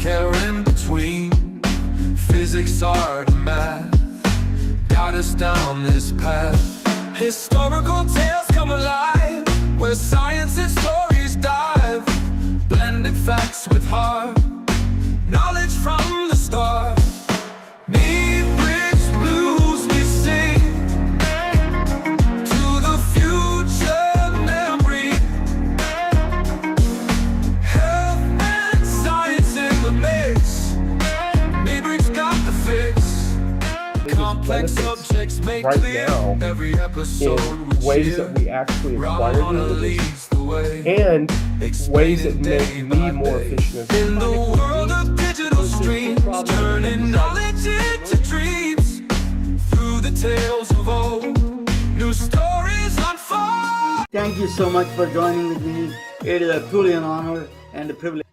care in between. Physics, art, and math guide us down this path. Historical tales come alive, where science and stories dive. Blended facts with heart, knowledge from the start. Need bridge blues we sing to the future memory. Health and science in the mix. Maybrick's got the fix. Complex subjects make right clear. now Every episode in ways that we actually acquire knowledge and ways that make me more efficient. In the world of digital streams, turning knowledge into dreams. Through the tales of old, new stories unfold. Thank you so much for joining with me. It is truly an honor and a privilege.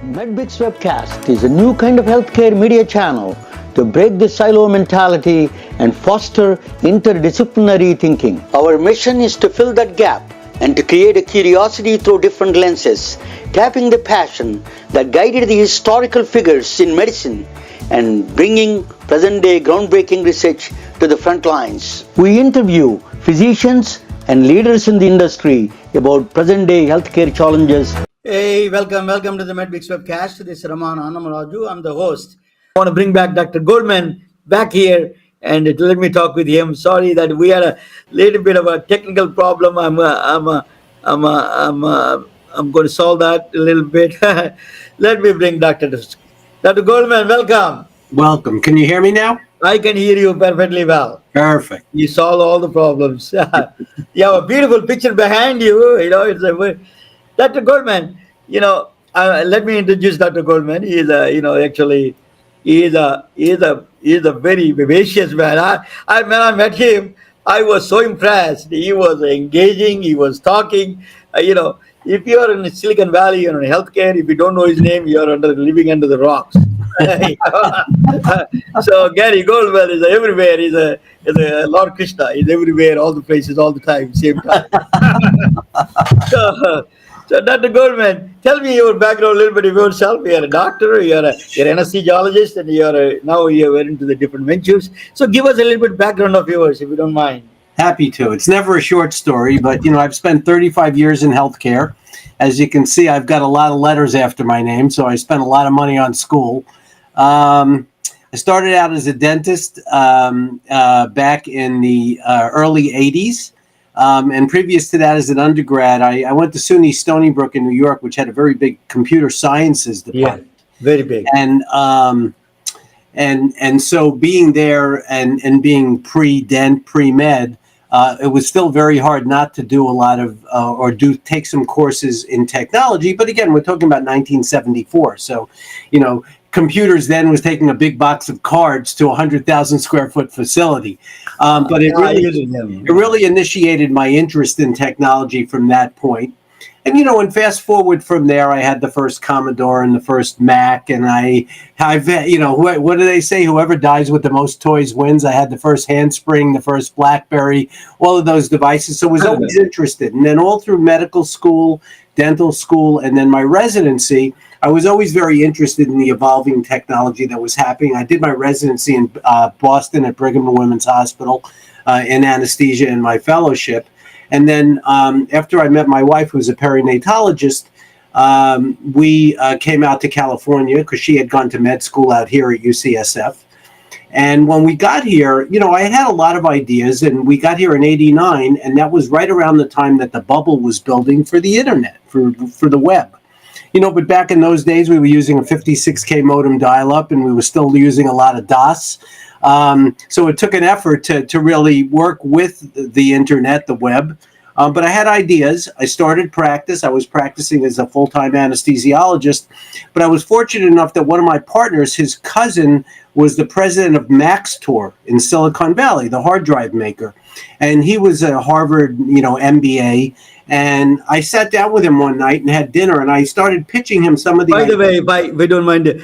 MedBix Webcast is a new kind of healthcare media channel to break the silo mentality and foster interdisciplinary thinking. Our mission is to fill that gap and to create a curiosity through different lenses, tapping the passion that guided the historical figures in medicine and bringing present-day groundbreaking research to the front lines. We interview physicians and leaders in the industry about present-day healthcare challenges. Hey, welcome to the MedBix Webcast. This is Raman Annamalaju. I'm the host. I want to bring back Dr. Goldman back here and let me talk with him. Sorry that we had a little bit of a technical problem. I'm going to solve that a little bit. Let me bring Dr. Goldman. Welcome. Welcome. Can you hear me now? I can hear you perfectly well. Perfect. You solved all the problems. You have a beautiful picture behind you. You know, it's a Dr. Goldman. You know, let me introduce Dr. Goldman. He is actually. He is a very vivacious man. When I met him, I was so impressed. He was engaging. He was talking. If you are in Silicon Valley, you're in healthcare. If you don't know his name, you are living under the rocks. So Gary Goldman is everywhere. He's a Lord Krishna. He's everywhere, all the places, all the time, same time. So Dr. Goldman, tell me your background a little bit of yourself. You're a doctor, you're an anesthesiologist, and now you're into the different ventures. So give us a little bit background of yours, if you don't mind. Happy to. It's never a short story, but I've spent 35 years in healthcare. As you can see, I've got a lot of letters after my name, so I spent a lot of money on school. I started out as a dentist back in the early 80s. And previous to that, as an undergrad, I went to SUNY Stony Brook in New York, which had a very big computer sciences department. Yeah, very big. And so being there and being pre-dent, pre-med, it was still very hard not to do a lot of take some courses in technology. But again, we're talking about 1974. So, computers then was taking a big box of cards to a 100,000 square foot facility. But it really initiated my interest in technology from that point. And, and fast forward from there, I had the first Commodore and the first Mac. And what do they say? Whoever dies with the most toys wins. I had the first Handspring, the first BlackBerry, all of those devices. So I was always interested. And then all through medical school, dental school, and then my residency, I was always very interested in the evolving technology that was happening. I did my residency in Boston at Brigham and Women's Hospital in anesthesia in my fellowship. And then after I met my wife, who's a perinatologist, we came out to California because she had gone to med school out here at UCSF. And when we got here, I had a lot of ideas, and we got here in '89, and that was right around the time that the bubble was building for the internet, for the web. But back in those days, we were using a 56K modem dial-up, and we were still using a lot of DOS. So it took an effort to really work with the internet, the web. But I had ideas. I started practice. I was practicing as a full-time anesthesiologist. But I was fortunate enough that one of my partners, his cousin, was the president of Maxtor in Silicon Valley, the hard drive maker. And he was a Harvard, MBA. And I sat down with him one night and had dinner, and I started pitching him some of the ideas. By the way, if you don't mind,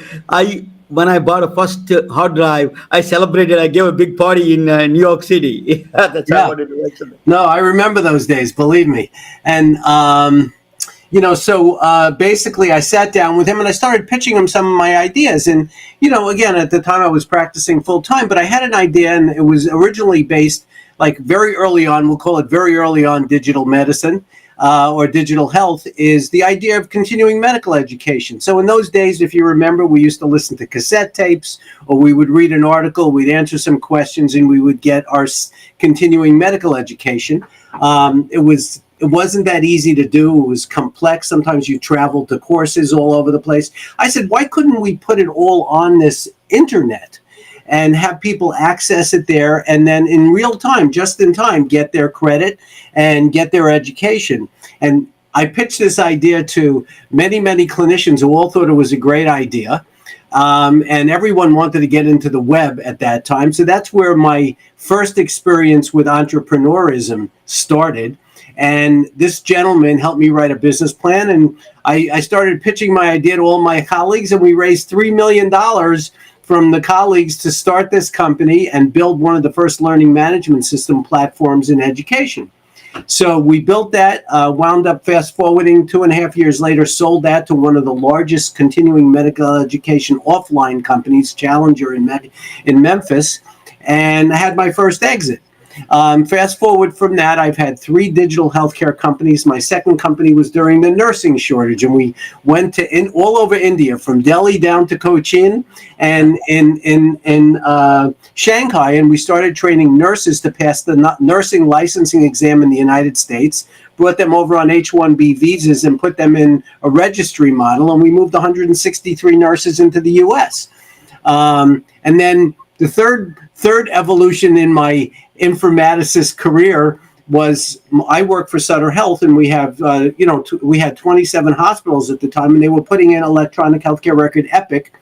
when I bought a first hard drive, I celebrated. I gave a big party in New York City. That's how I wanted to mention it. No, I remember those days, believe me. And So basically I sat down with him and I started pitching him some of my ideas. And, again, at the time I was practicing full time, but I had an idea, and it was originally based like very early on, we'll call it very early on digital medicine. Or digital health, is the idea of continuing medical education. So in those days, if you remember, we used to listen to cassette tapes, or we would read an article, we'd answer some questions, and we would get our continuing medical education. It wasn't that easy to do. It was complex. Sometimes you traveled to courses all over the place. I said, why couldn't we put it all on this internet and have people access it there, and then in real time, just in time, get their credit and get their education? And I pitched this idea to many, many clinicians who all thought it was a great idea. And everyone wanted to get into the web at that time. So that's where my first experience with entrepreneurism started. And this gentleman helped me write a business plan. And I started pitching my idea to all my colleagues, and we raised $3 million from the colleagues to start this company and build one of the first learning management system platforms in education. So we built that, wound up fast forwarding 2.5 years later, sold that to one of the largest continuing medical education offline companies, Challenger in Memphis, and I had my first exit. Fast forward from that, I've had 3 digital healthcare companies. My second company was during the nursing shortage, and we went to all over India, from Delhi down to Cochin and in Shanghai, and we started training nurses to pass the nursing licensing exam in the United States, brought them over on H-1B visas and put them in a registry model, and we moved 163 nurses into the U.S. And then the third evolution in my informaticist career was I worked for Sutter Health, and we have we had 27 hospitals at the time, and they were putting in electronic healthcare record Epic,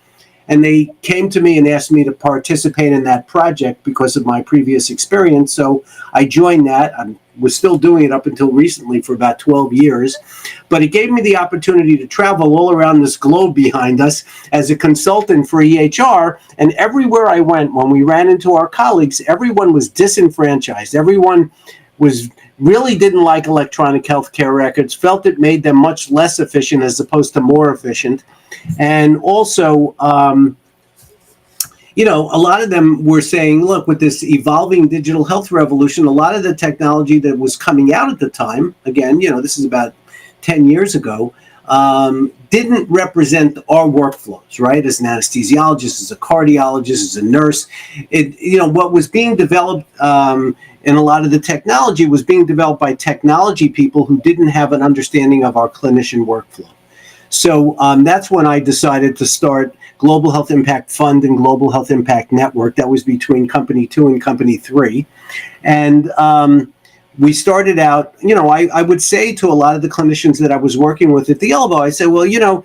and they came to me and asked me to participate in that project because of my previous experience. So I joined that. I was still doing it up until recently for about 12 years, but it gave me the opportunity to travel all around this globe behind us as a consultant for EHR. And everywhere I went, when we ran into our colleagues, everyone was disenfranchised. Everyone really didn't like electronic healthcare records, felt it made them much less efficient as opposed to more efficient. And also, a lot of them were saying, look, with this evolving digital health revolution, a lot of the technology that was coming out at the time, again, this is about 10 years ago, didn't represent our workflows, right? As an anesthesiologist, as a cardiologist, as a nurse, what was being developed in a lot of the technology was being developed by technology people who didn't have an understanding of our clinician workflow. So that's when I decided to start Global Health Impact Fund and Global Health Impact Network. That was between Company 2 and Company 3. And we started out, I would say to a lot of the clinicians that I was working with at the elbow, I said, well, you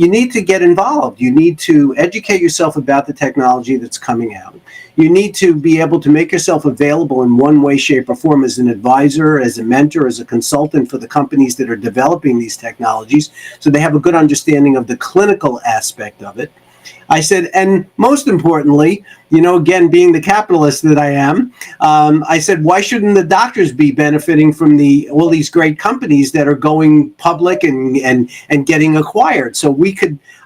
need to get involved. You need to educate yourself about the technology that's coming out. You need to be able to make yourself available in one way, shape, or form as an advisor, as a mentor, as a consultant for the companies that are developing these technologies, so they have a good understanding of the clinical aspect of it. I said, and most importantly, again, being the capitalist that I am, I said, why shouldn't the doctors be benefiting from all these great companies that are going public and getting acquired? So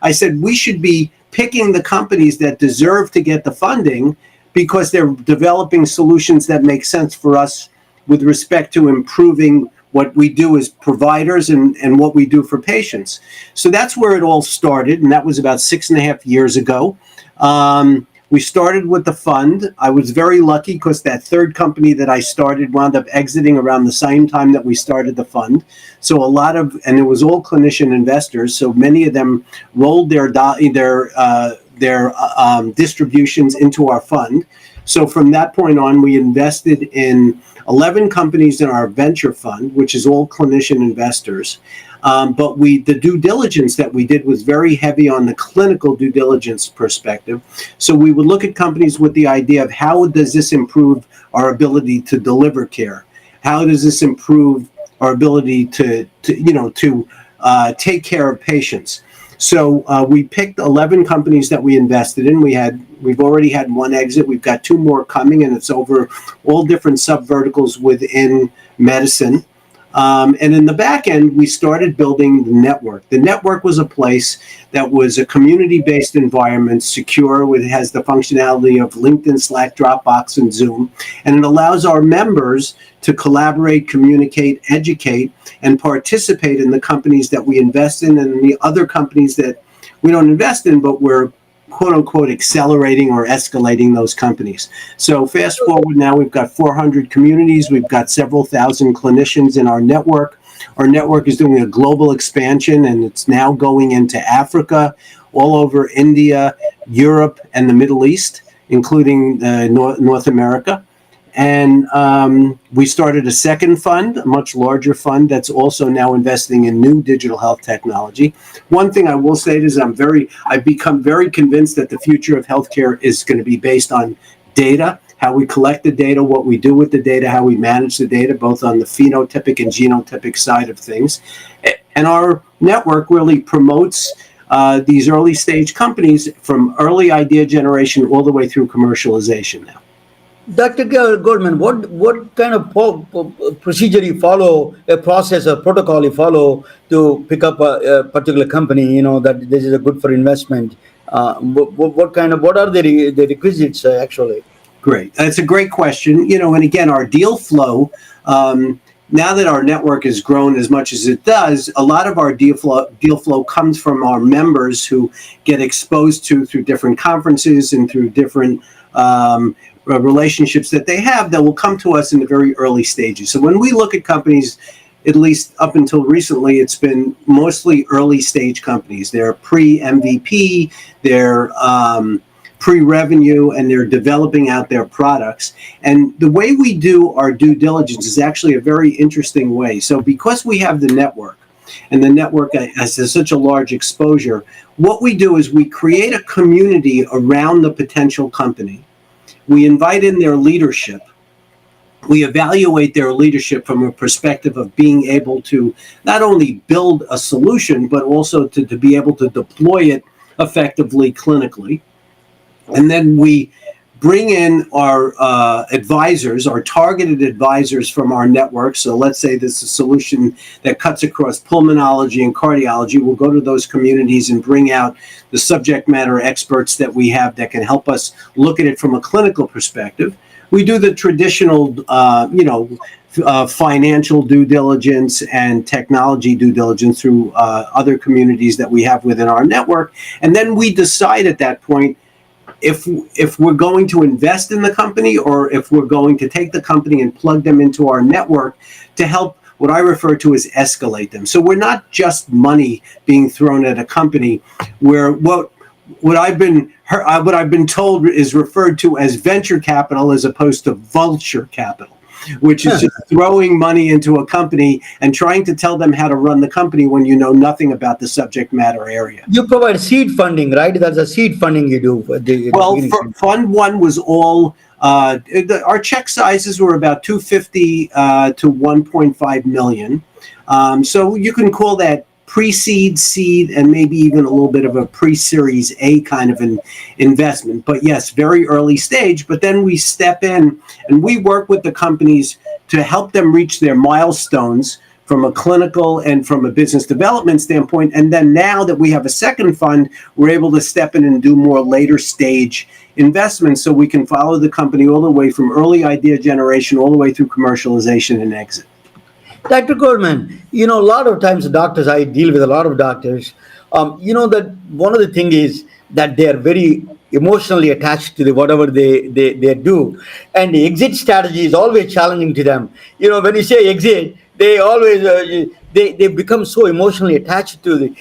I said, we should be picking the companies that deserve to get the funding because they're developing solutions that make sense for us with respect to improving what we do as providers and what we do for patients. So that's where it all started, and that was about 6.5 years ago. We started with the fund. I was very lucky because that third company that I started wound up exiting around the same time that we started the fund. So and it was all clinician investors. So many of them rolled their distributions into our fund. So from that point on, we invested in 11 companies in our venture fund, which is all clinician investors. But the due diligence that we did was very heavy on the clinical due diligence perspective. So we would look at companies with the idea of how does this improve our ability to deliver care? How does this improve our ability to take care of patients? So we picked 11 companies that we invested in. We've already had one exit. We've got 2 more coming, and it's over all different subverticals within medicine. And in the back end, we started building the network. The network was a place that was a community-based environment, secure, it has the functionality of LinkedIn, Slack, Dropbox, and Zoom, and it allows our members to collaborate, communicate, educate, and participate in the companies that we invest in and the other companies that we don't invest in, but we're quote unquote accelerating or escalating those companies. So fast forward now, we've got 400 communities, we've got several thousand clinicians in our network. Our network is doing a global expansion, and it's now going into Africa, all over India, Europe, and the Middle East, including North America. And we started a second fund, a much larger fund that's also now investing in new digital health technology. One thing I will say is I've become very convinced that the future of healthcare is going to be based on data, how we collect the data, what we do with the data, how we manage the data, both on the phenotypic and genotypic side of things. And our network really promotes these early stage companies from early idea generation all the way through commercialization now. Dr. Goldman, what kind of procedure you follow, a process or protocol you follow to pick up a particular company, that this is a good for investment? What are the requisites actually? Great. That's a great question. And again, our deal flow, now that our network has grown as much as it does, a lot of our deal flow comes from our members who get exposed through different conferences and through different relationships that they have that will come to us in the very early stages. So when we look at companies, at least up until recently, it's been mostly early stage companies. They're pre-MVP, they're pre-revenue, and they're developing out their products. And the way we do our due diligence is actually a very interesting way. So because we have the network, and the network has such a large exposure, what we do is we create a community around the potential company. We invite in their leadership. We evaluate their leadership from a perspective of being able to not only build a solution, but also to be able to deploy it effectively clinically. And then we bring in our advisors, our targeted advisors from our network. So let's say this is a solution that cuts across pulmonology and cardiology. We'll go to those communities and bring out the subject matter experts that we have that can help us look at it from a clinical perspective. We do the traditional, financial due diligence and technology due diligence through other communities that we have within our network. And then we decide at that point if we're going to invest in the company or if we're going to take the company and plug them into our network to help what I refer to as escalate them. So we're not just money being thrown at a company where what I've been told is referred to as venture capital as opposed to vulture capital, which is just throwing money into a company and trying to tell them how to run the company when you know nothing about the subject matter area. You provide seed funding, right? That's a seed funding you do. Fund one was all, our check sizes were about 250 to 1.5 million. So you can call that pre-seed, seed, and maybe even a little bit of a pre-series A kind of an investment. But yes, very early stage. But then we step in and we work with the companies to help them reach their milestones from a clinical and from a business development standpoint. And then now that we have a second fund, we're able to step in and do more later stage investments so we can follow the company all the way from early idea generation all the way through commercialization and exit. Dr. Goldman, a lot of times doctors, I deal with a lot of doctors, that one of the things is that they are very emotionally attached to whatever they do. And the exit strategy is always challenging to them. When you say exit, they always, they become so emotionally attached to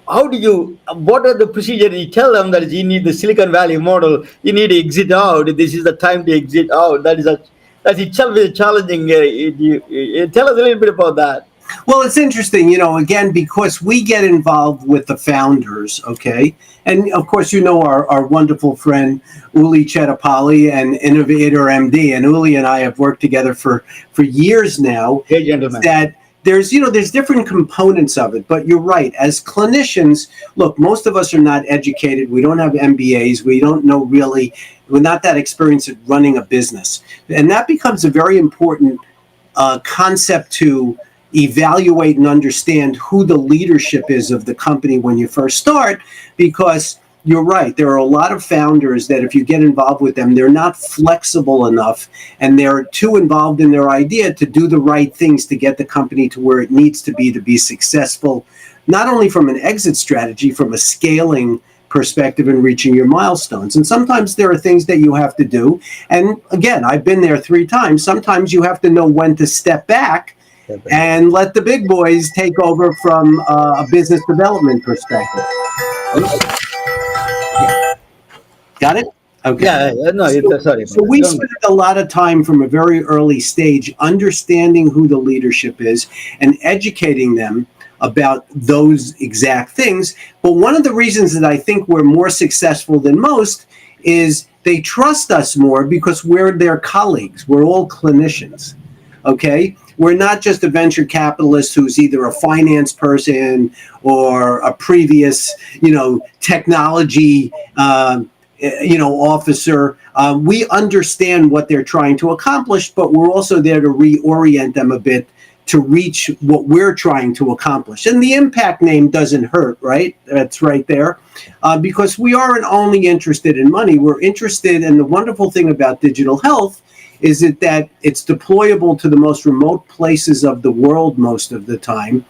what are the procedures you tell them that you need the Silicon Valley model, you need to exit out, this is the time to exit out. That's itself is challenging. Tell us a little bit about that. Well, it's interesting, again, because we get involved with the founders, okay? And of course, our wonderful friend, Uli Chetapalli and Innovator MD. And Uli and I have worked together for years now. Hey, gentlemen. That there's different components of it. But you're right. As clinicians, look, most of us are not educated. We don't have MBAs. We don't know really. We're not that experienced at running a business. And that becomes a very important concept to evaluate and understand who the leadership is of the company when you first start, because you're right. There are a lot of founders that if you get involved with them, they're not flexible enough and they're too involved in their idea to do the right things to get the company to where it needs to be successful, not only from an exit strategy, from a scaling perspective and reaching your milestones. And sometimes there are things that you have to do. And again, I've been there 3 times. Sometimes you have to know when to step back and let the big boys take over from a business development perspective. Got it? Okay. Yeah, no, sorry. So we spent a lot of time from a very early stage understanding who the leadership is and educating them about those exact things. But one of the reasons that I think we're more successful than most is they trust us more because we're their colleagues. We're all clinicians, okay? We're not just a venture capitalist who's either a finance person or a previous, technology, officer. We understand what they're trying to accomplish, but we're also there to reorient them a bit to reach what we're trying to accomplish. And the impact name doesn't hurt, right? That's right there. Because we aren't only interested in money, we're interested, and the wonderful thing about digital health is that it's deployable to the most remote places of the world most of the time,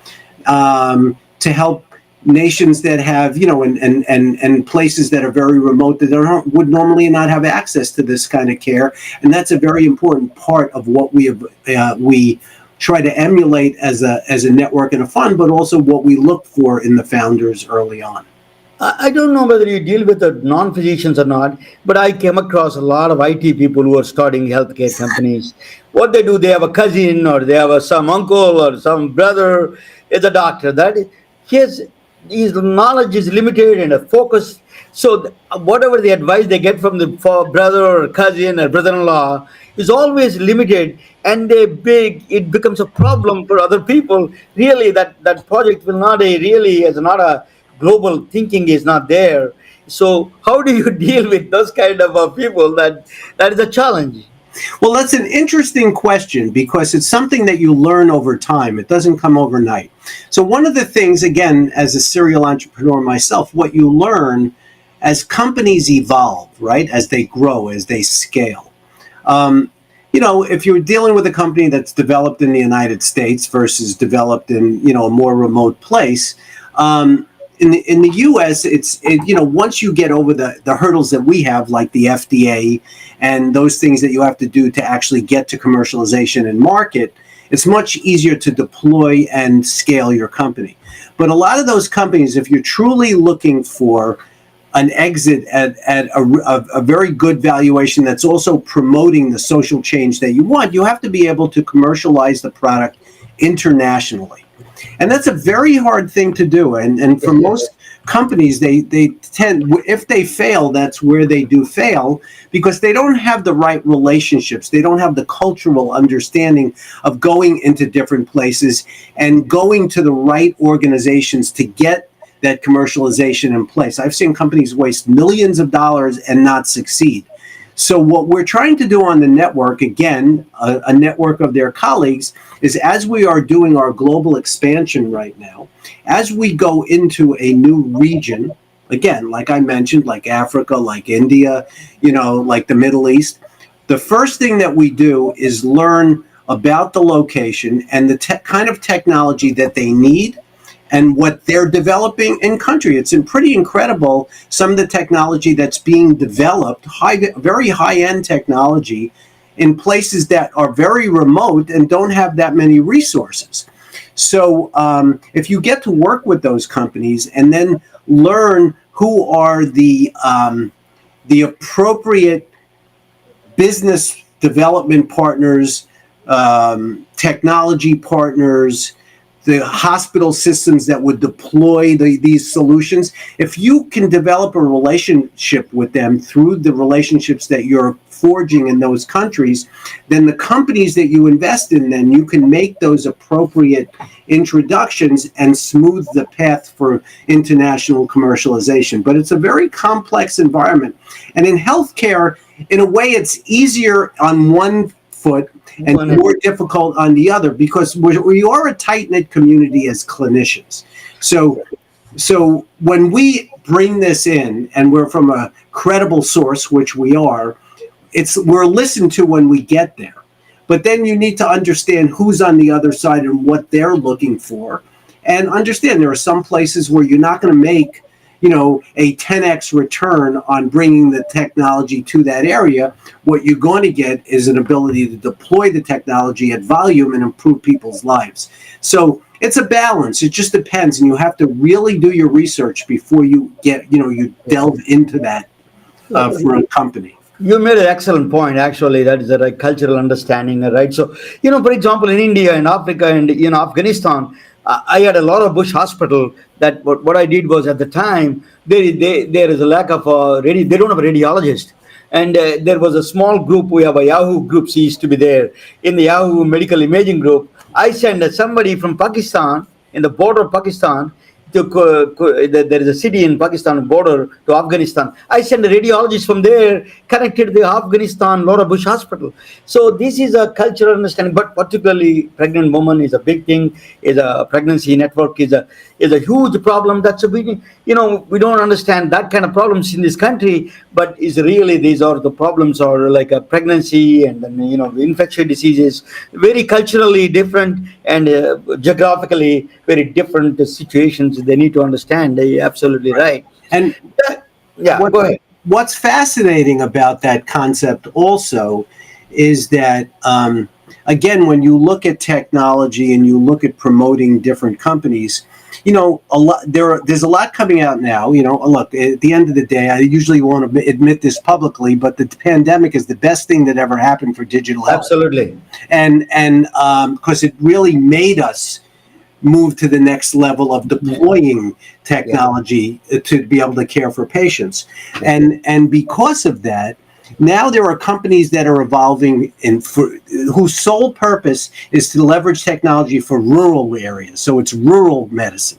to help nations that have, and places that are very remote that would normally not have access to this kind of care. And that's a very important part of what we try to emulate as a network and a fund, but also what we look for in the founders early on. I don't know whether you deal with the non-physicians or not, but I came across a lot of IT people who are starting healthcare companies. What they do, they have a cousin or they have some uncle or some brother is a doctor. That his knowledge is limited and a focus. So whatever the advice they get from the brother or cousin or brother-in-law is always limited, and it becomes a problem for other people. Really, that project will not a global thinking is not there. So how do you deal with those kind of people? That is a challenge. Well, that's an interesting question because it's something that you learn over time. It doesn't come overnight. So one of the things, again, as a serial entrepreneur myself, what you learn as companies evolve, right, as they grow, as they scale. If you're dealing with a company that's developed in the United States versus developed in, a more remote place, in the U.S., once you get over the hurdles that we have, like the FDA and those things that you have to do to actually get to commercialization and market, it's much easier to deploy and scale your company. But a lot of those companies, if you're truly looking for an exit at a very good valuation that's also promoting the social change that you want, you have to be able to commercialize the product internationally. And that's a very hard thing to do. And for most companies, they tend, if they fail, that's where they do fail, because they don't have the right relationships. They don't have the cultural understanding of going into different places and going to the right organizations to get that commercialization in place. I've seen companies waste millions of dollars and not succeed. So what we're trying to do on the network, again, a network of their colleagues, is as we are doing our global expansion right now, as we go into a new region, again, like I mentioned, like Africa, like India, like the Middle East, the first thing that we do is learn about the location and the kind of technology that they need and what they're developing in country. It's pretty incredible, some of the technology that's being developed, very high-end technology, in places that are very remote and don't have that many resources. So if you get to work with those companies and then learn who are the appropriate business development partners, technology partners, the hospital systems that would deploy these solutions, if you can develop a relationship with them through the relationships that you're forging in those countries, then the companies that you invest in, then you can make those appropriate introductions and smooth the path for international commercialization. But it's a very complex environment. And in healthcare, in a way, it's easier on one foot and more difficult on the other, because we are a tight-knit community as clinicians. So when we bring this in, and we're from a credible source, which we are, we're listened to when we get there. But then you need to understand who's on the other side and what they're looking for, and understand there are some places where you're not going to make, a 10x return on bringing the technology to that area. What you're going to get is an ability to deploy the technology at volume and improve people's lives. So it's a balance. It just depends, and you have to really do your research before you you delve into that for a company. You made an excellent point, actually. That is a right cultural understanding, right? So, for example, in India and Africa and Afghanistan, I had a lot of Bush hospital. That what I did was, at the time, there is a lack of they don't have a radiologist. And there was a small group. We have a Yahoo group. She used to be there in the Yahoo medical imaging group. I sent somebody from Pakistan, in the border of Pakistan, there is a city in Pakistan border to Afghanistan. I sent a radiologist from there, connected to the Afghanistan Laura Bush Hospital. So this is a cultural understanding, but particularly pregnant woman is a big thing. Is a pregnancy network is a huge problem. That's a big, we don't understand that kind of problems in this country, but is really these are the problems are like a pregnancy and then infectious diseases, very culturally different and geographically very different situations. They need to understand. They're absolutely right. And go ahead. What's fascinating about that concept also is that, again, when you look at technology and you look at promoting different companies, there's a lot coming out now. Look, at the end of the day, I usually won't admit this publicly, but the pandemic is the best thing that ever happened for digital health. Absolutely. And because it really made us move to the next level of deploying technology to be able to care for patients. And because of that, now there are companies that are evolving whose sole purpose is to leverage technology for rural areas. So it's rural medicine.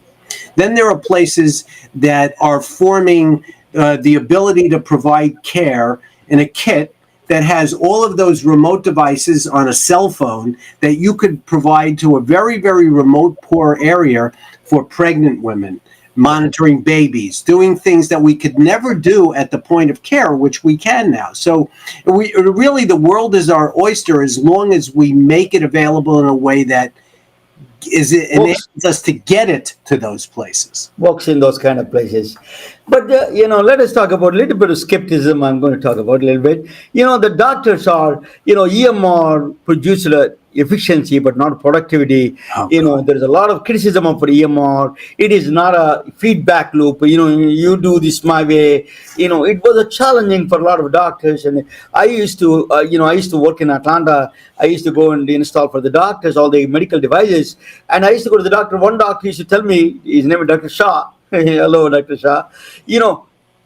Then there are places that are forming the ability to provide care in a kit that has all of those remote devices on a cell phone that you could provide to a very, very remote, poor area for pregnant women, monitoring babies, doing things that we could never do at the point of care, which we can now. So really, the world is our oyster as long as we make it available in a way that enables us to get it to those places. Works in those kind of places. But, let us talk about a little bit of skepticism. I'm going to talk about a little bit. The doctors are, EMR produced efficiency, but not productivity. There's a lot of criticism of EMR. It is not a feedback loop. You do this my way. It was a challenging for a lot of doctors. And I used to work in Atlanta. I used to go and install for the doctors all the medical devices. And I used to go to the doctor. One doctor used to tell me, his name is Dr. Shah. Hello, Dr. Shah. He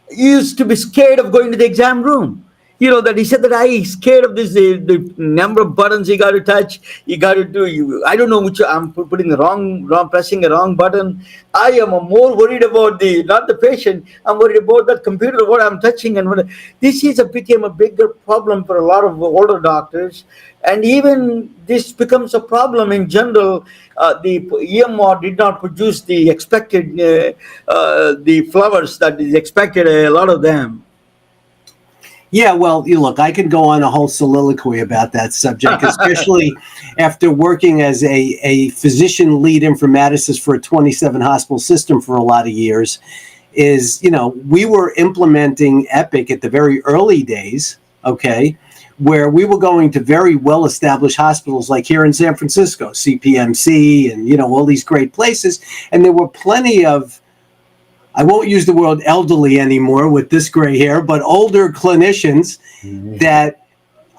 used to be scared of going to the exam room. That he said that I scared of this, the number of buttons he got to touch. He got to do, I don't know which, I'm putting the wrong, pressing the wrong button. I am more worried about not the patient. I'm worried about that computer, what I'm touching. And this became a bigger problem for a lot of older doctors. And even this becomes a problem in general. The EMR did not produce the expected, the flowers that is expected, a lot of them. Yeah, well, look, I could go on a whole soliloquy about that subject, especially after working as a physician lead informaticist for a 27-hospital system for a lot of years. We were implementing Epic at the very early days, okay, where we were going to very well-established hospitals like here in San Francisco, CPMC, and, all these great places. And there were plenty of, I won't use the word elderly anymore with this gray hair, but older clinicians that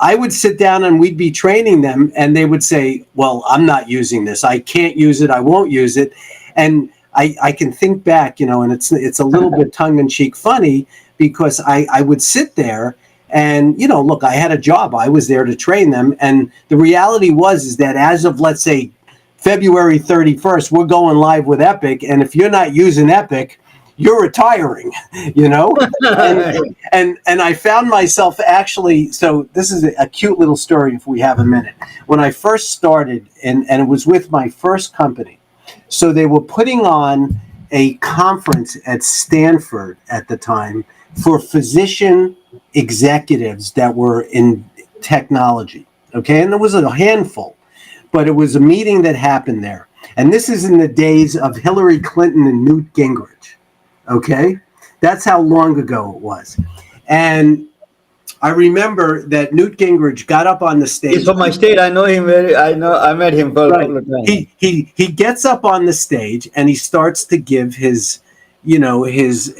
I would sit down and we'd be training them, and they would say, well, I'm not using this. I can't use it. I won't use it. And I can think back, and it's a little bit tongue-in-cheek funny, because I would sit there and, look, I had a job. I was there to train them. And the reality is that as of, let's say, February 31st, we're going live with Epic. And if you're not using Epic, you're retiring, you know? And I found myself actually, so this is a cute little story if we have a minute. When I first started, and it was with my first company, so they were putting on a conference at Stanford at the time for physician executives that were in technology, okay? And there was a handful, but it was a meeting that happened there. And this is in the days of Hillary Clinton and Newt Gingrich, okay? That's how long ago it was. And I remember that Newt Gingrich got up on the stage. He's from my state. I know him I met him for a couple of times. He gets up on the stage and he starts to give his, you know, his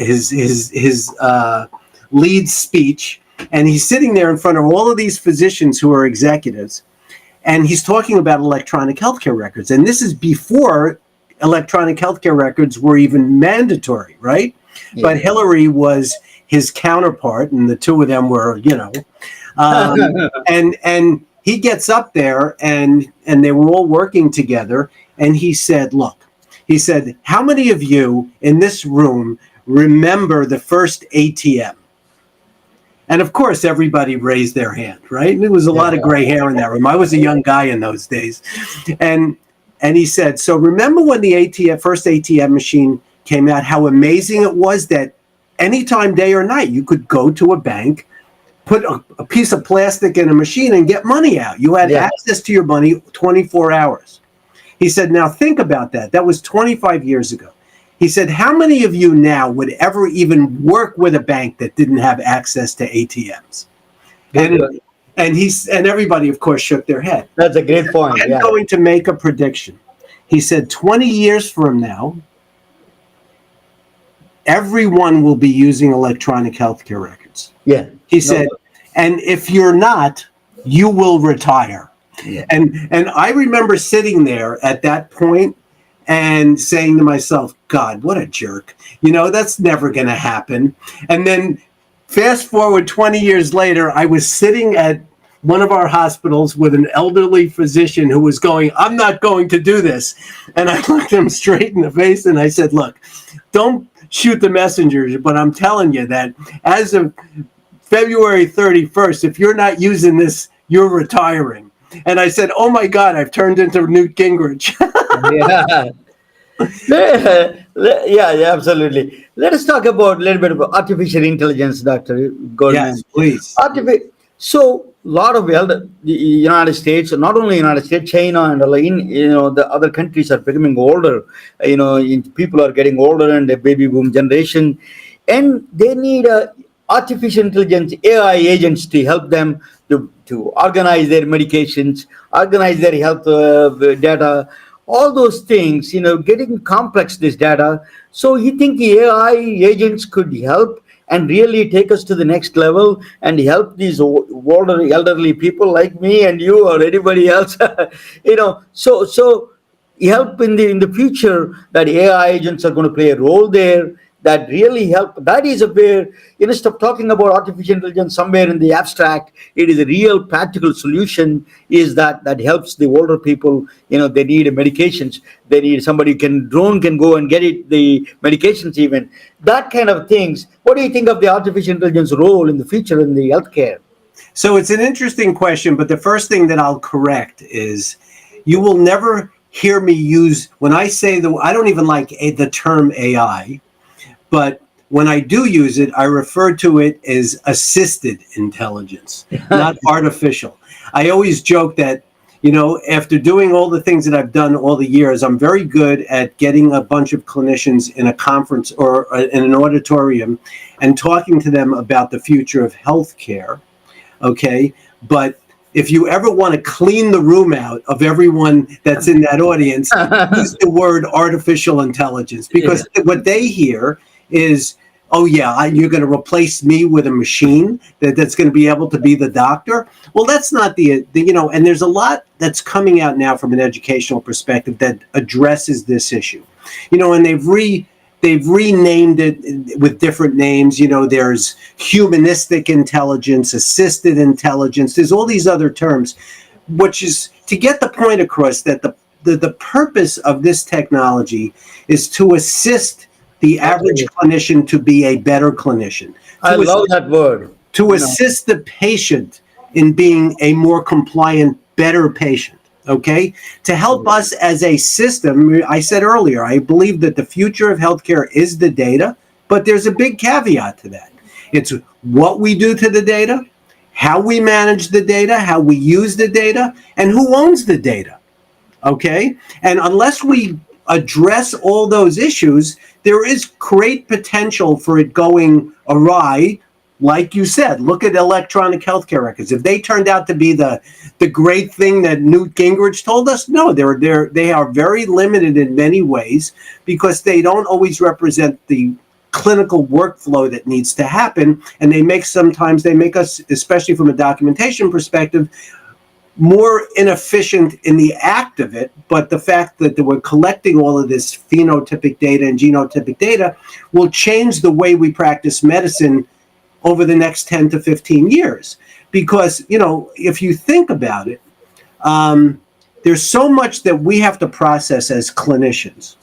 lead speech. And he's sitting there in front of all of these physicians who are executives. And he's talking about electronic healthcare records. And this is before electronic healthcare records were even mandatory, right? Yeah. But Hillary was his counterpart, and the two of them were, you know, and he gets up there, and they were all working together, and he said, look, he said, how many of you in this room remember the first ATM? And of course, everybody raised their hand, right? And there was a lot of gray hair in that room. I was a young guy in those days. And he said, so remember when the first ATM machine came out, how amazing it was that anytime, day or night, you could go to a bank, put a piece of plastic in a machine and get money out. You had access to your money 24 hours. He said, now think about that. That was 25 years ago. He said, how many of you now would ever even work with a bank that didn't have access to ATMs? And everybody, of course, shook their head. That's a great point. I'm going to make a prediction. He said, 20 years from now, everyone will be using electronic healthcare records. Yeah. He said, and if you're not, you will retire. Yeah. And I remember sitting there at that point and saying to myself, God, what a jerk. You know, that's never going to happen. And then fast forward 20 years later, I was sitting at one of our hospitals with an elderly physician who was going, I'm not going to do this. And I looked him straight in the face and I said, look, don't shoot the messengers, but I'm telling you that as of February 31st, if you're not using this, you're retiring. And I said, oh my God, I've turned into Newt Gingrich. Yeah, absolutely. Let us talk about a little bit about artificial intelligence, Dr. Goldman. Yes, please. So, a lot of the United States, not only United States, China, and the other countries are becoming older. People are getting older, and the baby boom generation, and they need artificial intelligence, AI agents to help them to organize their medications, organize their health data, all those things. Getting complex this data. So you think the AI agents could help and really take us to the next level and help these older elderly people like me and you or anybody else, so help in the future that AI agents are going to play a role there that really help. That is where, instead of talking about artificial intelligence somewhere in the abstract, it is a real practical solution is that helps the older people. They need medications. They need somebody drone can go and get it, the medications even. That kind of things. What do you think of the artificial intelligence role in the future in the healthcare? So it's an interesting question, but the first thing that I'll correct is you will never hear me use, when I say I don't even like the term AI, but when I do use it, I refer to it as assisted intelligence, not artificial. I always joke that, after doing all the things that I've done all the years, I'm very good at getting a bunch of clinicians in a conference or in an auditorium and talking to them about the future of healthcare. Okay. But if you ever want to clean the room out of everyone that's in that audience, use the word artificial intelligence, because what they hear is, oh yeah, you're going to replace me with a machine that's going to be able to be the doctor. Well, that's not the and there's a lot that's coming out now from an educational perspective that addresses this issue, and they've renamed it with different names. There's humanistic intelligence, assisted intelligence. There's all these other terms, which is to get the point across that the purpose of this technology is to assist the average clinician to be a better clinician. I love that word. To assist the patient in being a more compliant, better patient, okay? To help us as a system, I said earlier, I believe that the future of healthcare is the data, but there's a big caveat to that. It's what we do to the data, how we manage the data, how we use the data, and who owns the data, okay? And unless we address all those issues, there is great potential for it going awry. Like you said, look at electronic healthcare records. If they turned out to be the great thing that Newt Gingrich told us, no, they are very limited in many ways because they don't always represent the clinical workflow that needs to happen. And sometimes they make us, especially from a documentation perspective, more inefficient in the act of it. But the fact that we're collecting all of this phenotypic data and genotypic data will change the way we practice medicine over the next 10 to 15 years. Because, if you think about it, there's so much that we have to process as clinicians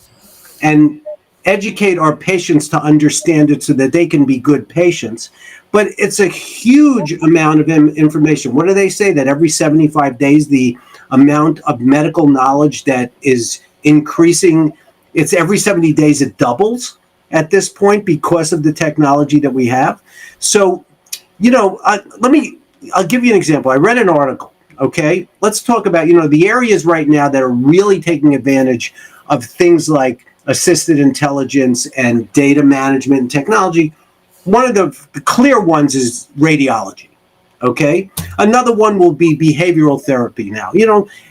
and educate our patients to understand it so that they can be good patients. But it's a huge amount of information. What do they say? That every 75 days, the amount of medical knowledge that is increasing, it's every 70 days it doubles at this point because of the technology that we have. So, I'll give you an example. I read an article, okay? Let's talk about, the areas right now that are really taking advantage of things like assisted intelligence and data management and technology. One of the clear ones is radiology, okay? Another one will be behavioral therapy now.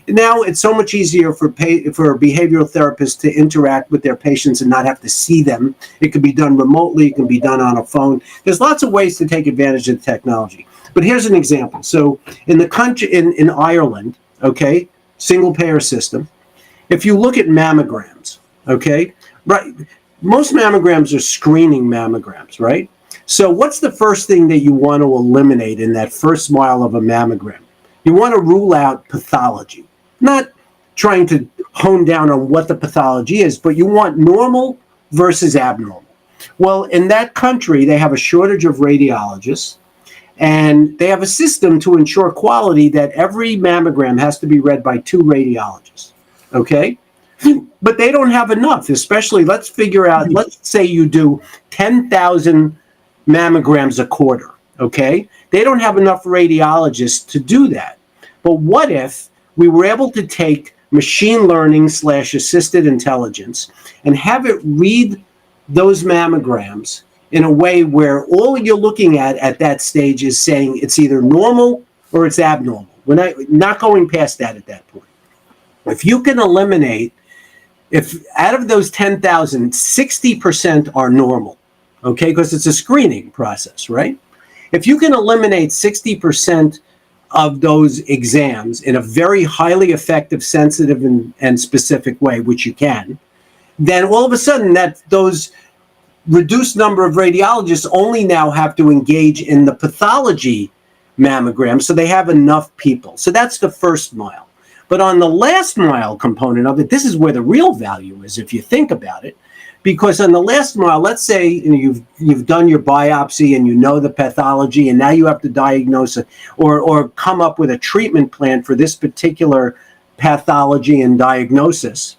Now it's so much easier for behavioral therapists to interact with their patients and not have to see them. It can be done remotely. It can be done on a phone. There's lots of ways to take advantage of the technology. But here's an example. So in the country, in Ireland, okay, single payer system, if you look at mammograms, okay, right, most mammograms are screening mammograms, right? So what's the first thing that you want to eliminate in that first mile of a mammogram? You want to rule out pathology, not trying to hone down on what the pathology is, but you want normal versus abnormal. Well, in that country, they have a shortage of radiologists, and they have a system to ensure quality that every mammogram has to be read by 2 radiologists, okay? But they don't have enough, especially, let's say you do 10,000 mammograms a quarter, okay? They don't have enough radiologists to do that. But what if we were able to take machine learning / assisted intelligence and have it read those mammograms in a way where all you're looking at that stage is saying it's either normal or it's abnormal. We're not going past that at that point. If you can eliminate, if out of those 10,000, 60% are normal, okay, because it's a screening process, right? If you can eliminate 60% of those exams in a very highly effective, sensitive, and specific way, which you can, then all of a sudden those reduced number of radiologists only now have to engage in the pathology mammogram, so they have enough people. So that's the first mile. But on the last mile component of it, this is where the real value is, if you think about it. Because on the last mile, let's say you've done your biopsy and you know the pathology, and now you have to diagnose it or come up with a treatment plan for this particular pathology and diagnosis.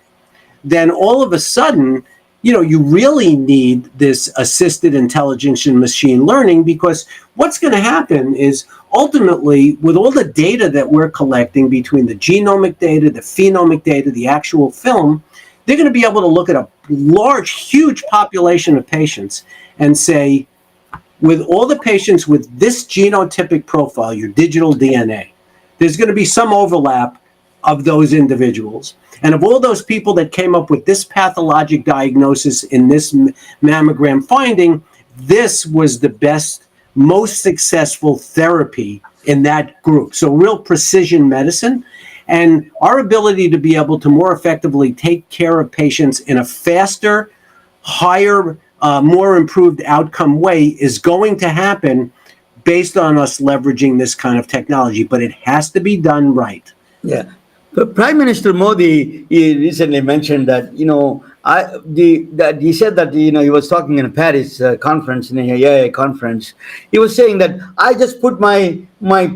Then all of a sudden, you really need this assisted intelligence and machine learning, because what's going to happen is ultimately, with all the data that we're collecting between the genomic data, the phenomic data, the actual film, they're going to be able to look at a large, huge population of patients and say, with all the patients with this genotypic profile, your digital DNA, there's going to be some overlap of those individuals. And of all those people that came up with this pathologic diagnosis in this mammogram finding, this was the best, most successful therapy in that group. So real precision medicine. And our ability to be able to more effectively take care of patients in a faster, higher, more improved outcome way is going to happen based on us leveraging this kind of technology. But it has to be done right. Yeah. Prime Minister Modi, he recently mentioned that, he said that he was talking in a Paris conference, in a AI conference. He was saying that I just put my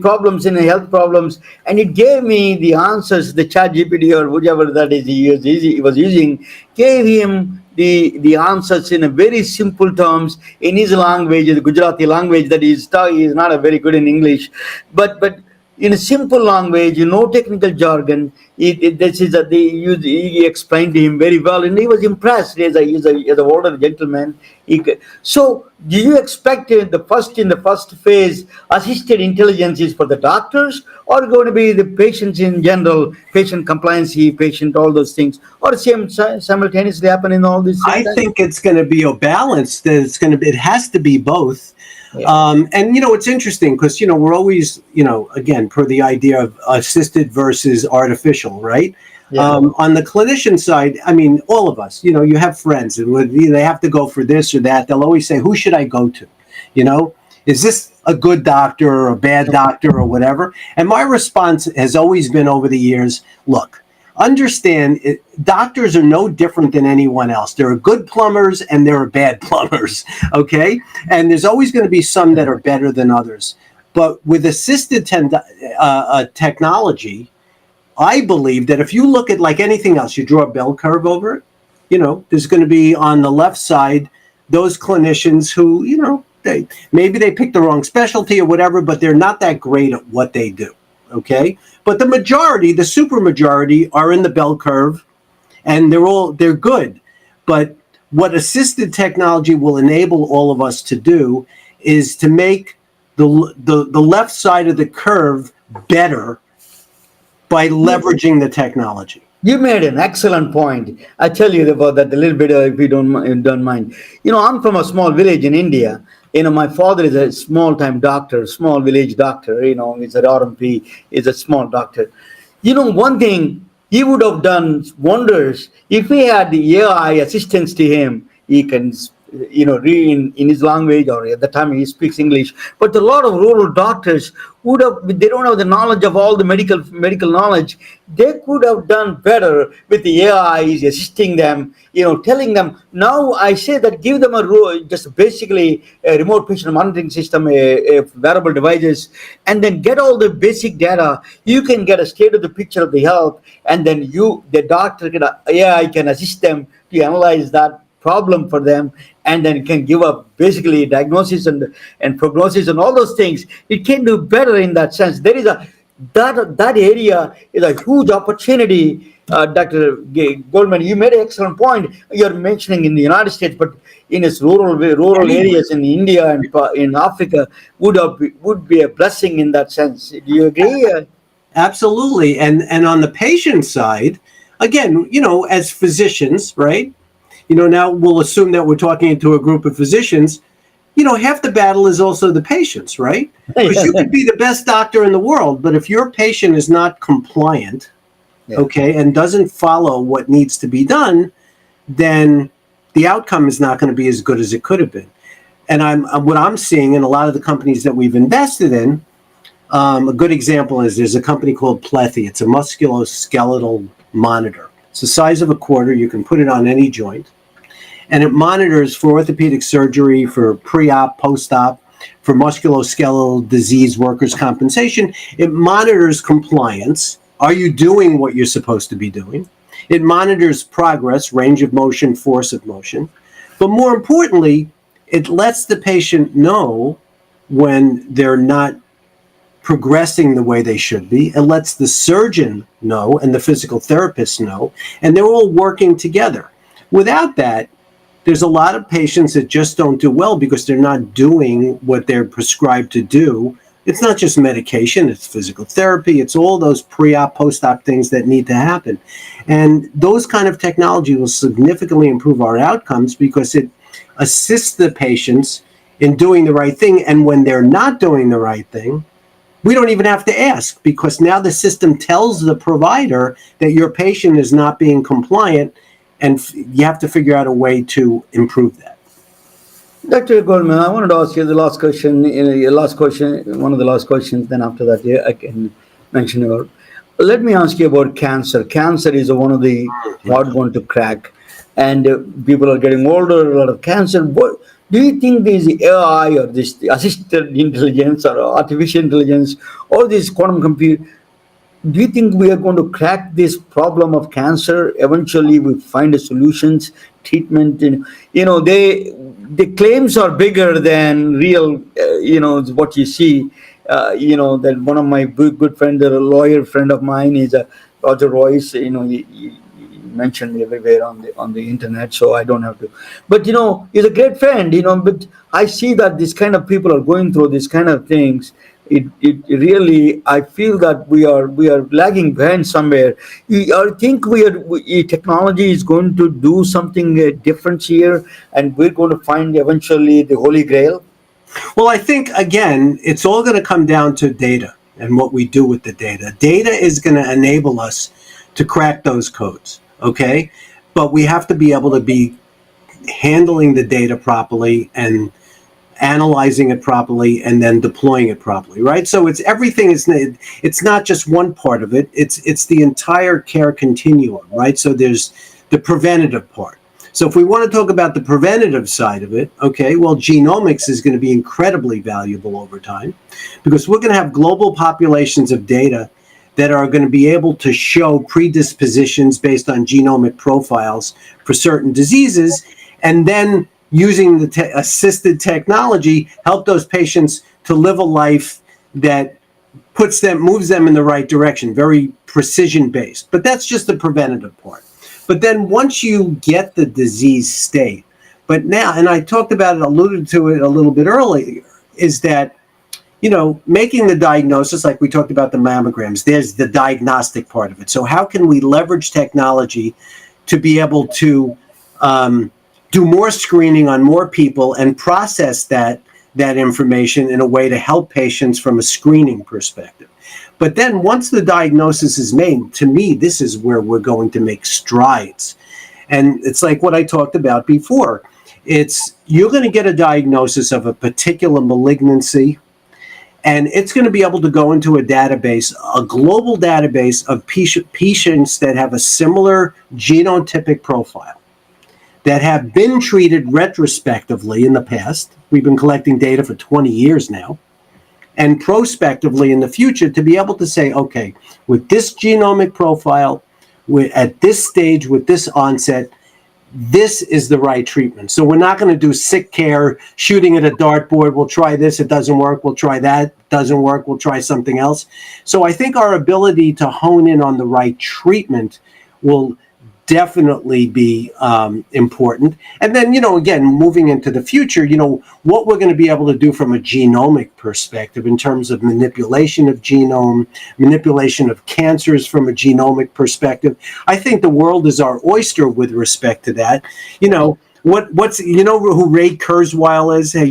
problems in health problems, and it gave me the answers. The Chat GPT or whatever that is he was using gave him the answers in a very simple terms in his language, the Gujarati language that he is not a very good in English, but in a simple language, no technical jargon. This is he explained to him very well, and he was impressed. As an older gentleman. So, do you expect in the first phase, assisted intelligence is for the doctors, or going to be the patients in general, patient compliance, patient all those things, or simultaneously happen in all these? I think it's going to be a balance. It has to be both. Yeah. And it's interesting because we're always again per the idea of assisted versus artificial, right? Yeah. On the clinician side, I mean, all of us, you have friends and they have to go for this or that. They'll always say, "Who should I go to?" Is this a good doctor or a bad doctor or whatever? And my response has always been over the years, look. Understand, doctors are no different than anyone else. There are good plumbers and there are bad plumbers, okay? And there's always going to be some that are better than others. But with assisted technology, I believe that if you look at like anything else, you draw a bell curve over it, there's going to be on the left side those clinicians who, maybe they picked the wrong specialty or whatever, but they're not that great at what they do. Okay, but the majority, the super majority, are in the bell curve, and they're good. But what assisted technology will enable all of us to do is to make the left side of the curve better by leveraging the technology. You made an excellent point. I tell you about that a little bit, if you don't mind. I'm from a small village in India. My father is a small-time doctor, small village doctor. He's an RMP, is a small doctor. One thing, he would have done wonders if he had the AI assistance to him. He can, read in his language, or at the time he speaks English. But a lot of rural doctors they don't have the knowledge of all the medical knowledge. They could have done better with the AI assisting them, telling them. Now I say that give them just basically a remote patient monitoring system, a wearable devices, and then get all the basic data. You can get a state of the picture of the health, and then the doctor AI can assist them to analyze that problem for them, and then can give up basically diagnosis and prognosis and all those things. It can do better in that sense. There is that area is a huge opportunity. Dr. Goldman, you made an excellent point. You're mentioning in the United States, but in its rural areas in India and in Africa would be a blessing in that sense. Do you agree? Absolutely. And on the patient side, again, as physicians, right? Now we'll assume that we're talking to a group of physicians. Half the battle is also the patients, right? Because you could be the best doctor in the world, but if your patient is not compliant, okay, and doesn't follow what needs to be done, then the outcome is not going to be as good as it could have been. And what I'm seeing in a lot of the companies that we've invested in, a good example is there's a company called Plethy. It's a musculoskeletal monitor. It's the size of a quarter. You can put it on any joint. And it monitors for orthopedic surgery, for pre-op, post-op, for musculoskeletal disease, workers' compensation. It monitors compliance. Are you doing what you're supposed to be doing? It monitors progress, range of motion, force of motion. But more importantly, it lets the patient know when they're not progressing the way they should be. It lets the surgeon know and the physical therapist know, and they're all working together. Without that, there's a lot of patients that just don't do well because they're not doing what they're prescribed to do. It's not just medication, it's physical therapy, it's all those pre-op, post-op things that need to happen. And those kind of technology will significantly improve our outcomes because it assists the patients in doing the right thing. And when they're not doing the right thing, we don't even have to ask, because now the system tells the provider that your patient is not being compliant, and you have to figure out a way to improve that. Dr. Goldman, I wanted to ask you the last question, one of the last questions, then after that I can mention about. Let me ask you about cancer. Cancer is one of the hard one to crack. and people are getting older, a lot of cancer. What do you think this AI or this assisted intelligence or artificial intelligence or this quantum computer? Do you think we are going to crack this problem of cancer? Eventually, we find a solutions, treatment. And, the claims are bigger than real. What you see. That one of my good friend, a lawyer friend of mine, is Roger Royce. He mentioned everywhere on the internet, so I don't have to. But he's a great friend. But I see that this kind of people are going through this kind of things. It really, I feel that we are lagging behind somewhere. I think technology is going to do something different here, and we're going to find eventually the Holy Grail. Well, I think, again, it's all going to come down to data and what we do with the data. Data is going to enable us to crack those codes, okay? But we have to be able to be handling the data properly and analyzing it properly and then deploying it properly, right? So it's everything. It's not just one part of it. It's the entire care continuum, right? So there's the preventative part. So if we want to talk about the preventative side of it, okay, well, genomics is going to be incredibly valuable over time because we're going to have global populations of data that are going to be able to show predispositions based on genomic profiles for certain diseases, and then using the assisted technology, help those patients to live a life that moves them in the right direction, very precision-based. But that's just the preventative part. But then once you get the disease state, but now, and I talked about it, alluded to it a little bit earlier, is that, making the diagnosis, like we talked about the mammograms, there's the diagnostic part of it. So how can we leverage technology to be able to do more screening on more people and process that information in a way to help patients from a screening perspective. But then once the diagnosis is made, to me, this is where we're going to make strides. And it's like what I talked about before. You're going to get a diagnosis of a particular malignancy, and it's going to be able to go into a database, a global database of patients that have a similar genotypic profile, that have been treated retrospectively in the past. We've been collecting data for 20 years now. And prospectively in the future to be able to say, okay, with this genomic profile, at this stage, with this onset, this is the right treatment. So we're not going to do sick care, shooting at a dartboard. We'll try this, it doesn't work. We'll try that, doesn't work. We'll try something else. So I think our ability to hone in on the right treatment will definitely be important. And then, again, moving into the future, what we're going to be able to do from a genomic perspective in terms of manipulation of genome, manipulation of cancers from a genomic perspective. I think the world is our oyster with respect to that. What's who Ray Kurzweil is? Hey,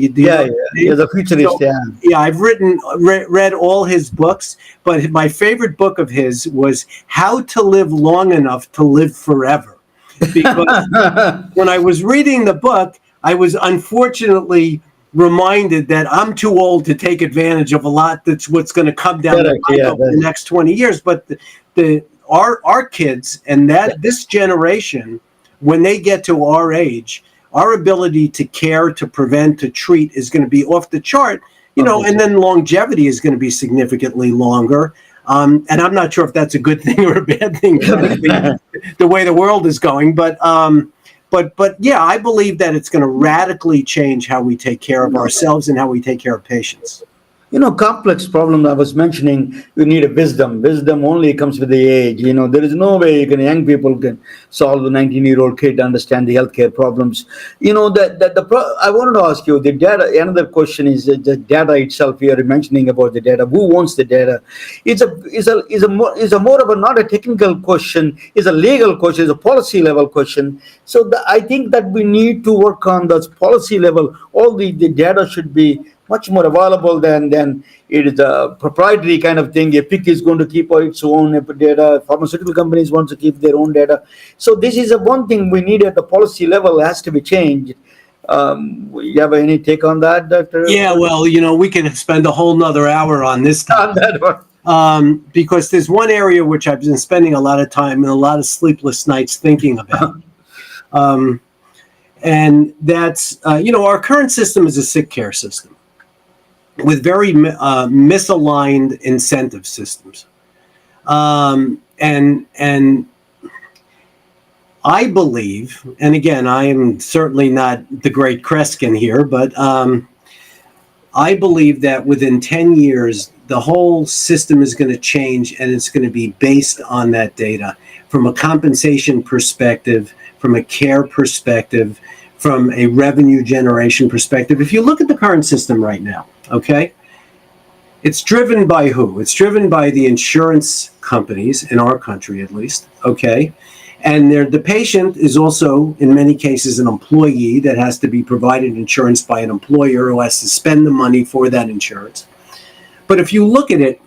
He's a futurist. Yeah, I've read all his books, but my favorite book of his was How to Live Long Enough to Live Forever. Because when I was reading the book, I was unfortunately reminded that I'm too old to take advantage of a lot that's what's going to come down the pipe over the next 20 years. But our kids and this generation, when they get to our age, our ability to care, to prevent, to treat is going to be off the chart, and then longevity is going to be significantly longer. And I'm not sure if that's a good thing or a bad thing, the way the world is going. But yeah, I believe that it's going to radically change how we take care of ourselves and how we take care of patients. Complex problem I was mentioning, you need a wisdom. Wisdom only comes with the age. There is no way young people can solve a 19-year-old kid to understand the healthcare problems. I wanted to ask you the data. Another question is the data itself. You are mentioning about the data. Who owns the data? It's a more of a not a technical question. It's a legal question. It's a policy level question. So I think that we need to work on this policy level. All the data should be much more available than it is a proprietary kind of thing. Epic is going to keep its own data. Pharmaceutical companies want to keep their own data. So this is one thing we need at the policy level has to be changed. You have any take on that, Dr.? Yeah, well, we could spend a whole nother hour on this topic. Because there's one area which I've been spending a lot of time and a lot of sleepless nights thinking about. And that's, our current system is a sick care system with very misaligned incentive systems. And I believe, and again, I am certainly not the great Kreskin here, but I believe that within 10 years, the whole system is going to change, and it's going to be based on that data from a compensation perspective, from a care perspective, from a revenue generation perspective. If you look at the current system right now, okay, it's driven by who? It's driven by the insurance companies, in our country at least, okay? And the patient is also, in many cases, an employee that has to be provided insurance by an employer who has to spend the money for that insurance. But if you look at it,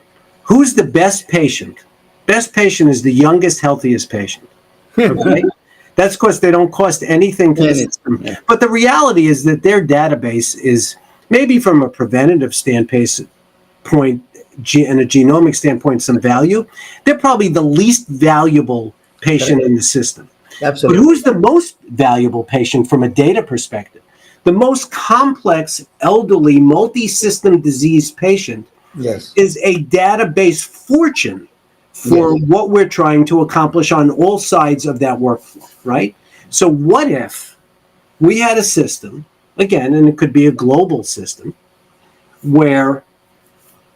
who's the best patient? Best patient is the youngest, healthiest patient, okay? That's because they don't cost anything to the system. Yeah. But the reality is that their database is, maybe from a preventative standpoint and a genomic standpoint, some value. They're probably the least valuable patient in the system. Absolutely. But who's the most valuable patient from a data perspective? The most complex, elderly, multi-system disease patient is a database fortune for what we're trying to accomplish on all sides of that workflow, right? So what if we had a system, again, and it could be a global system, where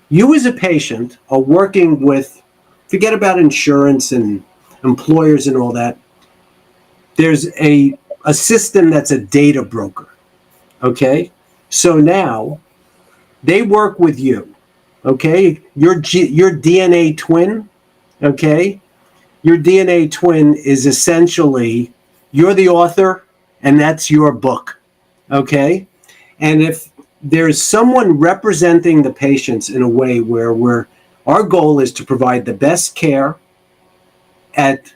you as a patient are working with, forget about insurance and employers and all that, there's a system that's a data broker, okay? So now they work with you, okay? Your DNA twin, okay? Your DNA twin is essentially, you're the author and that's your book, okay? And if there's someone representing the patients in a way where our goal is to provide the best care at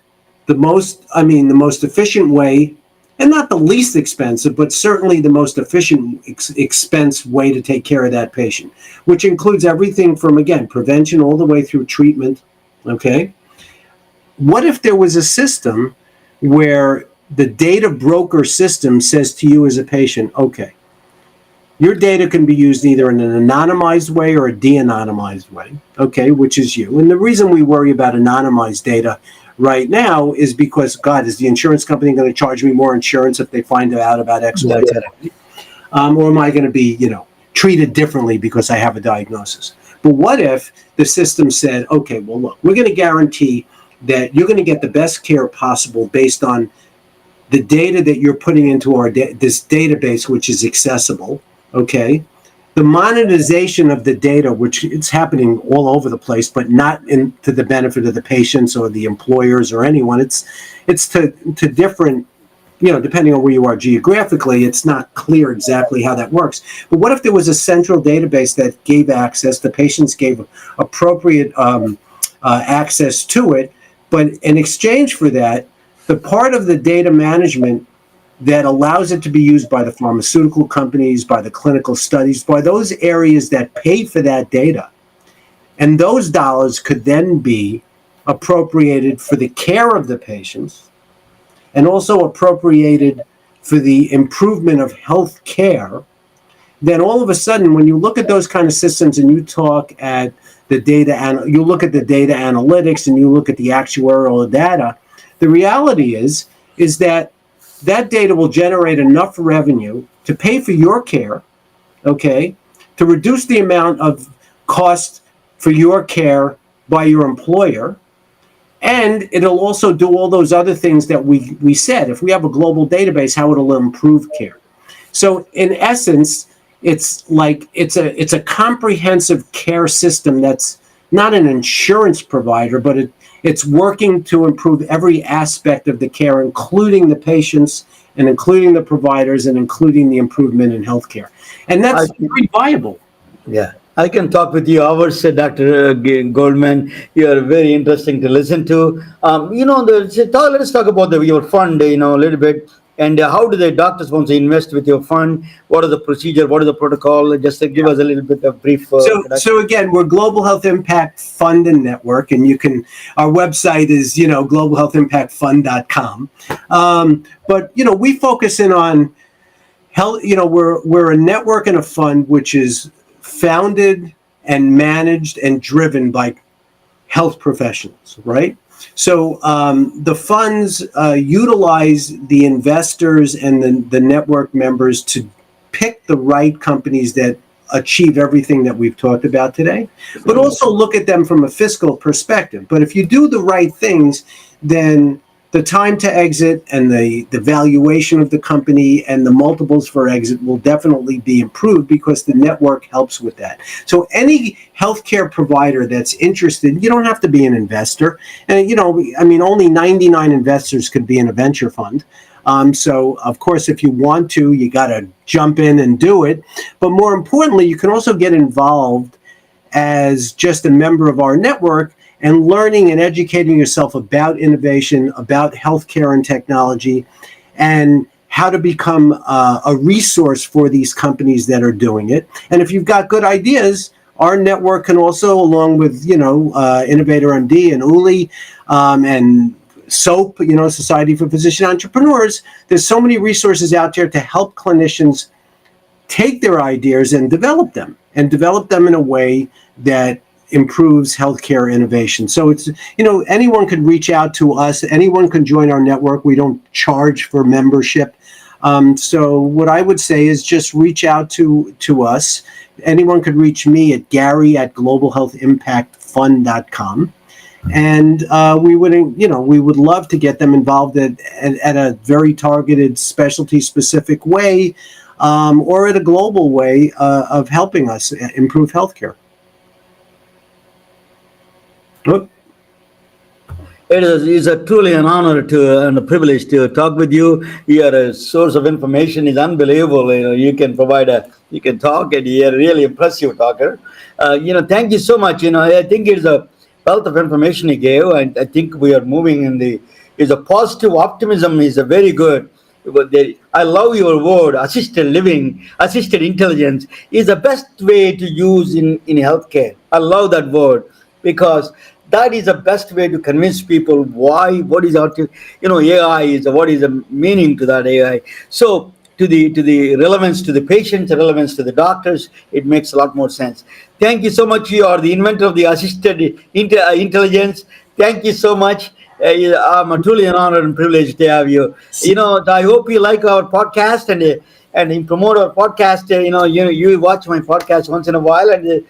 the most efficient way, and not the least expensive, but certainly the most efficient expense way to take care of that patient, which includes everything from, again, prevention all the way through treatment, okay? What if there was a system where the data broker system says to you as a patient, okay, your data can be used either in an anonymized way or a de-anonymized way, okay, which is you. And the reason we worry about anonymized data right now is because, God, is the insurance company going to charge me more insurance if they find out about X, Y, Z? Or am I going to be, treated differently because I have a diagnosis? But what if the system said, okay, well, look, we're going to guarantee that you're going to get the best care possible based on the data that you're putting into our this database, which is accessible, okay? The monetization of the data, which it's happening all over the place, but not to the benefit of the patients or the employers or anyone. It's to different, depending on where you are geographically, it's not clear exactly how that works. But what if there was a central database that gave access, the patients gave appropriate access to it, but in exchange for that, the part of the data management that allows it to be used by the pharmaceutical companies, by the clinical studies, by those areas that pay for that data. And those dollars could then be appropriated for the care of the patients and also appropriated for the improvement of health care. Then all of a sudden, when you look at those kind of systems and you talk at the data, and you look at the data analytics and you look at the actuarial data, the reality is that data will generate enough revenue to pay for your care, okay, to reduce the amount of cost for your care by your employer, and it'll also do all those other things that we said. If we have a global database, how it'll improve care. So in essence, it's a comprehensive care system that's not an insurance provider, but it's working to improve every aspect of the care, including the patients and including the providers and including the improvement in healthcare. And that's very viable. Yeah. I can talk with you hours, Dr. Goldman. You are very interesting to listen to. Let's talk about your fund, a little bit. And how do the doctors want to invest with your fund? What are the procedure? What is the protocol? Just to give us a little bit of brief. So again, we're Global Health Impact Fund and Network, and our website is, globalhealthimpactfund.com. But, we focus in on health. We're a network and a fund which is founded and managed and driven by health professionals, right? So the funds utilize the investors and the network members to pick the right companies that achieve everything that we've talked about today, but also look at them from a fiscal perspective. But if you do the right things, then the time to exit and the valuation of the company and the multiples for exit will definitely be improved because the network helps with that. So any healthcare provider that's interested, you don't have to be an investor. And, only 99 investors could be in a venture fund. So, of course, if you want to, you got to jump in and do it. But more importantly, you can also get involved as just a member of our network and learning and educating yourself about innovation, about healthcare and technology, and how to become a resource for these companies that are doing it. And if you've got good ideas, our network can also, along with, Innovator MD and ULI and SOAP, Society for Physician Entrepreneurs, there's so many resources out there to help clinicians take their ideas and develop them in a way that improves healthcare innovation. So it's, anyone can reach out to us. Anyone can join our network. We don't charge for membership. So what I would say is just reach out to us. Anyone could reach me at Gary@globalhealthimpactfund.com. And we would love to get them involved at a very targeted, specialty-specific way, or at a global way of helping us improve healthcare. It is truly an honor and a privilege to talk with you. You are a source of information is unbelievable. You can you can talk, and you're a really impressive talker. Thank you so much. I think it's a wealth of information you gave, and I think we are moving is a positive optimism is a very good. I love your word, assisted living, assisted intelligence is the best way to use in healthcare. I love that word because that is the best way to convince people what is AI is, what is the meaning to that AI. So to the relevance to the patients, the relevance to the doctors, it makes a lot more sense. Thank you so much. You are the inventor of the assisted intelligence. Thank you so much. I'm truly an honor and privilege to have you. I hope you like our podcast and you promote our podcast. You watch my podcast once in a while, and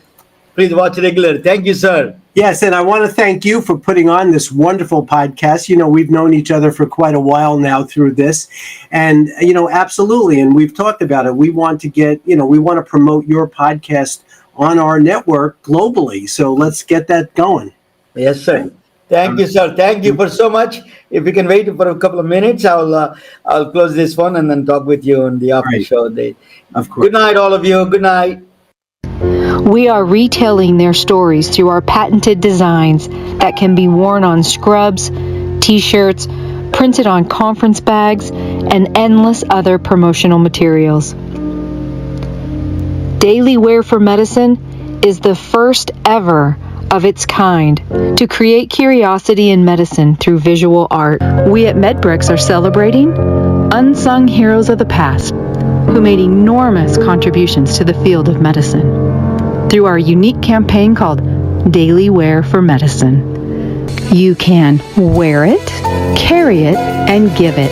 please watch regular. Thank you, sir. Yes, and I want to thank you for putting on this wonderful podcast. We've known each other for quite a while now through this. And, absolutely. And we've talked about it. We want to we want to promote your podcast on our network globally. So let's get that going. Yes, sir. Thank you, sir. Thank you for so much. If you can wait for a couple of minutes, I'll close this one and then talk with you on the after show. Of course. Good night, all of you. Good night. We are retelling their stories through our patented designs that can be worn on scrubs, t-shirts, printed on conference bags, and endless other promotional materials. Daily Wear for Medicine is the first ever of its kind to create curiosity in medicine through visual art. We at MedBricks are celebrating unsung heroes of the past who made enormous contributions to the field of medicine through our unique campaign called Daily Wear for Medicine. You can wear it, carry it, and give it.